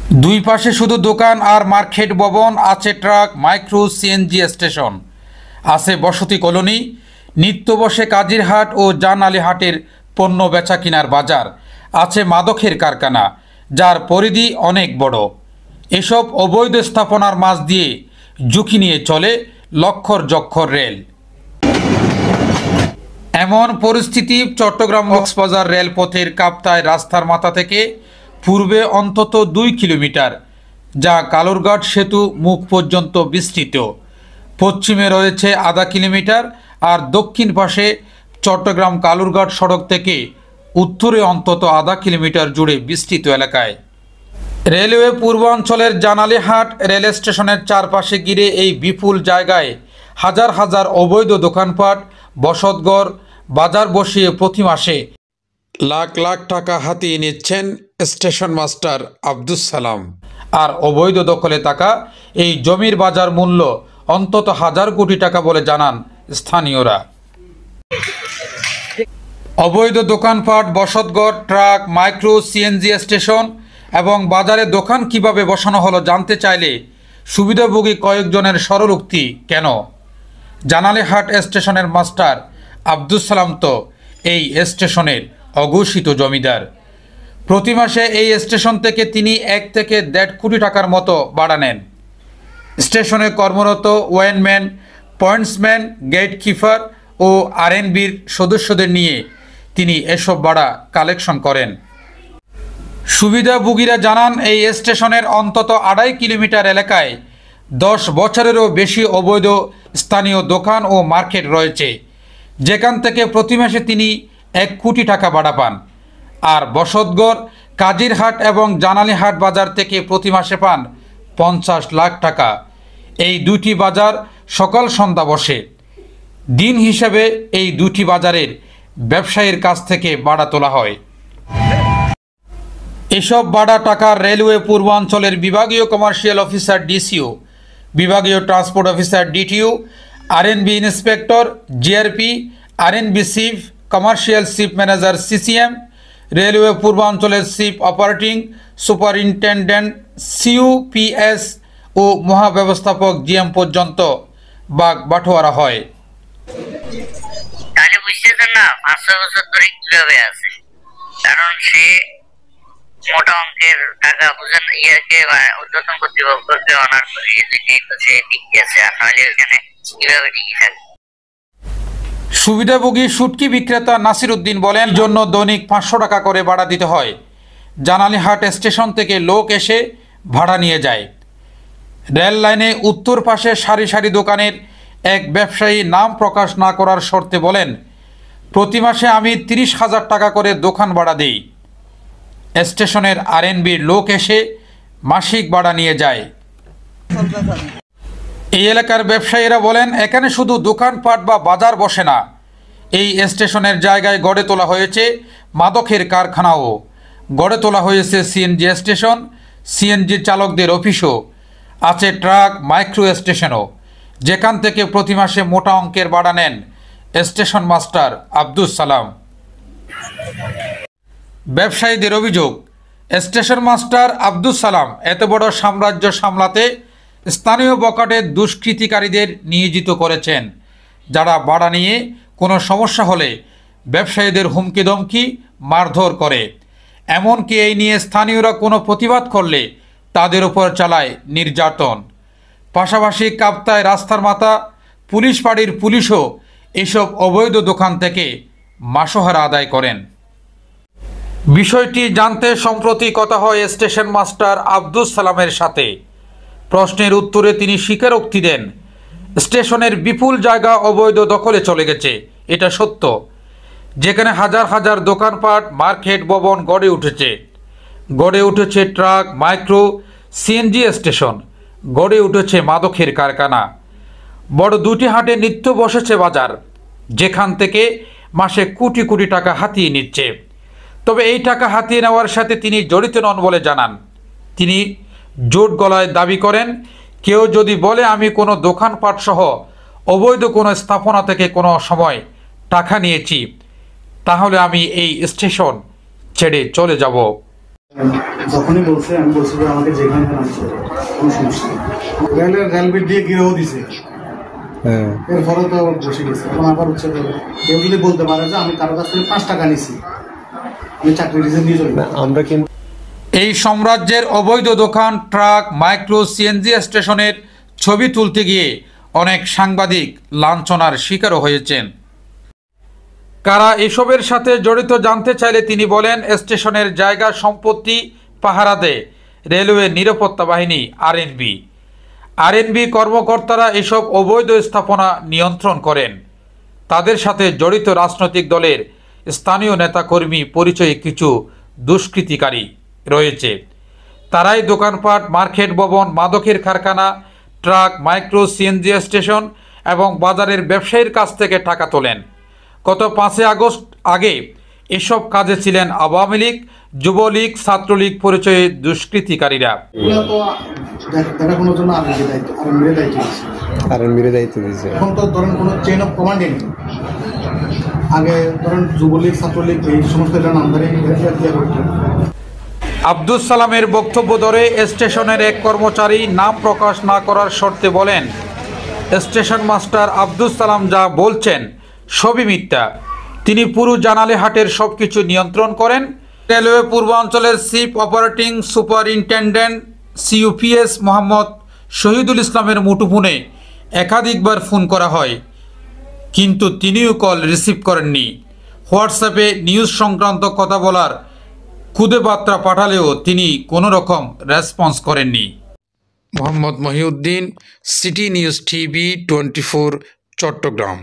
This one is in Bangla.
দুই পাশে শুধু দোকান আর মার্কেট ভবন, আছে ট্রাক, মাইক্রো, সিএনজি স্টেশন, আছে বসতি কলোনি, নিত্য বসে কাজির হাট ও জান আলী হাটের পণ্য বেচা কিনার বাজার, আছে মাদকের কারখানা যার পরিধি অনেক বড়। এসব অবৈধ স্থাপনার মাঝ দিয়ে ঝুঁকি নিয়ে চলে লক্ষর যক্ষর রেল। এমন পরিস্থিতি চট্টগ্রাম কক্সবাজার রেলপথের কাপ্তাই রাস্তার মাথা থেকে পূর্বে অন্তত 2 কিলোমিটার, যা কালুরঘাট সেতু মুখ পর্যন্ত বিস্তৃত। পশ্চিমে রয়েছে আধা কিলোমিটার আর দক্ষিণ পাশে চট্টগ্রাম কালুরঘাট সড়ক থেকে উত্তরে অন্তত আধা কিলোমিটার জুড়ে বিস্তৃত এলাকায়। রেলওয়ে পূর্বাঞ্চলের জানালীহাট রেল স্টেশনের চারপাশে ঘিরে এই বিপুল জায়গায় হাজার হাজার অবৈধ দোকানপাট, বসতঘর, বাজার বসিয়ে প্রতি মাসে লাখ লাখ টাকা হাতিয়ে নিচ্ছেন স্টেশন মাস্টার আব্দুস সালাম। আর অবৈধ দখলে থাকা এই জমির বাজার মূল্য অন্তত 1000 কোটি টাকা বলে জানান স্থানীয়রা। অবৈধ দোকানপাট, বসতঘর, ট্রাক, মাইক্রো, সিএনজি স্টেশন এবং বাজারে দোকান কিভাবে বসানো হলো জানতে চাইলে সুবিধাভোগী কয়েকজনের সরলোক্তি কেন? জানালীহাট স্টেশনের মাস্টার আব্দুস সালাম তো এই স্টেশনের অঘোষিত জমিদার। প্রতি মাসে এই স্টেশন থেকে তিনি 1 থেকে 1.5 কোটি টাকার মতো ভাড়া নেন। স্টেশনে কর্মরত ওয়েনম্যান, পয়েন্টসম্যান, গেট কিপার ও আরএনবির সদস্যদের নিয়ে তিনি এসব ভাড়া কালেকশন করেন। সুবিধাভোগীরা জানান এই স্টেশনের অন্তত 2.5 কিলোমিটার এলাকায় 10 বছরেরও বেশি অবৈধ স্থানীয় দোকান ও মার্কেট রয়েছে, যেখান থেকে প্রতি মাসে তিনি 1 কোটি টাকা ভাড়া পান। আর বসতঘর, কাজিরহাট এবং জানালীহাট বাজার থেকে প্রতি মাসে পান 50 লাখ টাকা। এই দুটি বাজার সকাল সন্ধ্যা বসে। দিন হিসেবে এই দুটি বাজারের ব্যবসায়ীর কাছ থেকে ভাড়া তোলা হয়। এসব ভাড়া টাকা রেলওয়ে পূর্বাঞ্চলের বিভাগীয় কমার্শিয়াল অফিসার ডিসিও, বিভাগীয় transport officer ডিটিও, RNB inspector GRP, RNB chief, commercial chief manager CCM, railway পূর্বাঞ্চলের চিফ অপারেটিং সুপারিনটেন্ডেন্ট সিইউপিএস ও মহাব্যবস্থাপক জিএম পর্যন্ত বাগ বাটোয়ারা হয়। তাহলে বুঝতেছেন না 500 বছর ধরে কিভাবে আছে, কারণ সে মোটা অঙ্কের টাকা বুঝেন ইয়াকে উদ্বোধন কর্তৃপক্ষকে অনার করে এদিকে তো সে টিকে আছে, আর নইলে এখানে কিভাবে টিকে থাকে। সুবিধাভোগী শুটকি বিক্রেতা নাসির উদ্দিন বলেন, জন্য দৈনিক 500 টাকা করে ভাড়া দিতে হয়। জানালীহাট স্টেশন থেকে লোক এসে ভাড়া নিয়ে যায়। রেল লাইনে উত্তর পাশে সারি সারি দোকানের এক ব্যবসায়ী নাম প্রকাশ না করার শর্তে বলেন, প্রতি মাসে আমি 30,000 টাকা করে দোকান ভাড়া দিই। স্টেশনের আরএনবির লোক এসে মাসিক ভাড়া নিয়ে যায়। এই এলাকার ব্যবসায়ীরা বলেন, এখানে শুধু দোকানপাট বা বাজার বসে না, এই স্টেশনের জায়গায় গড়ে তোলা হয়েছে মাদকের কারখানাও, গড়ে তোলা হয়েছে সিএনজি স্টেশন, সিএনজি চালকদের অফিসও, আছে ট্রাক, মাইক্রো স্টেশনও, যেখান থেকে প্রতি মাসে মোটা অঙ্কের ভাড়া নেন স্টেশন মাস্টার আব্দুস সালাম। ব্যবসায়ীদের অভিযোগ, স্টেশন মাস্টার আব্দুস সালাম এত বড় সাম্রাজ্য সামলাতে স্থানীয় বখাটে দুষ্কৃতিকারীদের নিয়োজিত করেছেন, যারা ভাড়া নিয়ে কোনো সমস্যা হলে ব্যবসায়ীদের হুমকি ধমকি, মারধর করে। এমনকি এই নিয়ে স্থানীয়রা কোনো প্রতিবাদ করলে তাদের উপর চালায় নির্যাতন। পাশাপাশি কাপ্তাই রাস্তার মাথা পুলিশ ফাঁড়ির পুলিশও এসব অবৈধ দোকান থেকে মাসোহারা আদায় করেন। বিষয়টি জানতে সম্প্রতি কথা হয় স্টেশন মাস্টার আব্দুস সালামের সাথে। প্রশ্নের উত্তরে তিনি স্বীকারোক্তি দেন, স্টেশনের বিপুল জায়গা অবৈধ দখলে চলে গেছে, এটা সত্য। যেখানে হাজার হাজার দোকানপাট, মার্কেট ভবন গড়ে উঠেছে ট্রাক, মাইক্রো, সিএনজি স্টেশন, গড়ে উঠেছে মাদকের কারখানা। বড় দুটি হাটে নিত্য বসেছে বাজার, যেখান থেকে মাসে কোটি কোটি টাকা হাতিয়ে নিচ্ছে। তবে এই টাকা হাতিয়ে নেওয়ার সাথে তিনি জড়িত নন বলে জানান। তিনি জোট গলায় দাবি করেন, কেউ যদি বলে আমি কোনো দোকানপাট সহ অবৈধ কোনো স্থাপনা থেকে কোনো সময় টাকা নিয়েছি, তাহলে আমি এই স্টেশন ছেড়ে চলে যাব। যখনই বলছে আমি বলছি যে আমাকে যেখানে আনছে কোনো সমস্যা নেই। রেলগেট দিয়ে গিরেও দিছে, এরপরে তো বসে গেছে। এখন আবার হচ্ছে কেউ যদি বলতে পারে যে আমি কারো কাছ থেকে 5 টাকা নিছি, আমি চাকরি নিয়ে চলি না, আমরা কিন্তু এই সাম্রাজ্যের অবৈধ দোকান, ট্রাক, মাইক্রো সিএনজি স্টেশনের ছবি তুলতে গিয়ে অনেক সাংবাদিক লাঞ্ছনার শিকারও হয়েছেন। কারা এসবের সাথে জড়িত জানতে চাইলে তিনি বলেন, স্টেশনের জায়গা সম্পত্তি পাহারা দেয় রেলওয়ে নিরাপত্তা বাহিনী আরএনবি কর্মকর্তারা এসব অবৈধ স্থাপনা নিয়ন্ত্রণ করেন। তাদের সাথে জড়িত রাজনৈতিক দলের স্থানীয় নেতাকর্মী পরিচয়ে কিছু দুষ্কৃতিকারী রয়েছে। তারাই দোকানপাট, মার্কেট ভবন, মাদকের কারখানা, ট্রাক, মাইক্রো সিএনজি স্টেশন এবং বাজারের ব্যবসায়ীর কাছ থেকে টাকা তোলেন। গত 5 আগস্ট আগে এসব কাজে ছিলেন আওয়ামী লীগ, যুবলীগ, ছাত্রলীগ পরিচয়ে দুষ্কৃতিকারীরা। দেখাশোনার জন্য আরএনবির দায়িত্ব দিয়েছে। এখন তো ধরেন কোনো চেইন অফ কমান্ডে নেই। আগে ধরেন যুবলীগ, ছাত্রলীগ এই সমস্ত নামধারী আব্দুস সালামের বক্তব্য ধরে স্টেশনের এক কর্মচারী নাম প্রকাশ না করার শর্তে বলেন, স্টেশন মাস্টার আব্দুস সালাম যা বলছেন সবই মিথ্যা। তিনি পুরো জানালেহাটের সবকিছু নিয়ন্ত্রণ করেন। রেলওয়ে পূর্বাঞ্চলের chief operating superintendent CUPS Mohammad Shahidul ইসলামের মুঠোফোনে একাধিকবার ফোন করা হয়, কিন্তু তিনিও কল রিসিভ করেননি। হোয়াটসঅ্যাপে নিউজ সংক্রান্ত কথা বলার খুদে বার্তা পাঠালেও তিনি কোনো রকম রেসপন্স করেননি। Mohammad Mohiuddin, City News TV 24, Chittagong.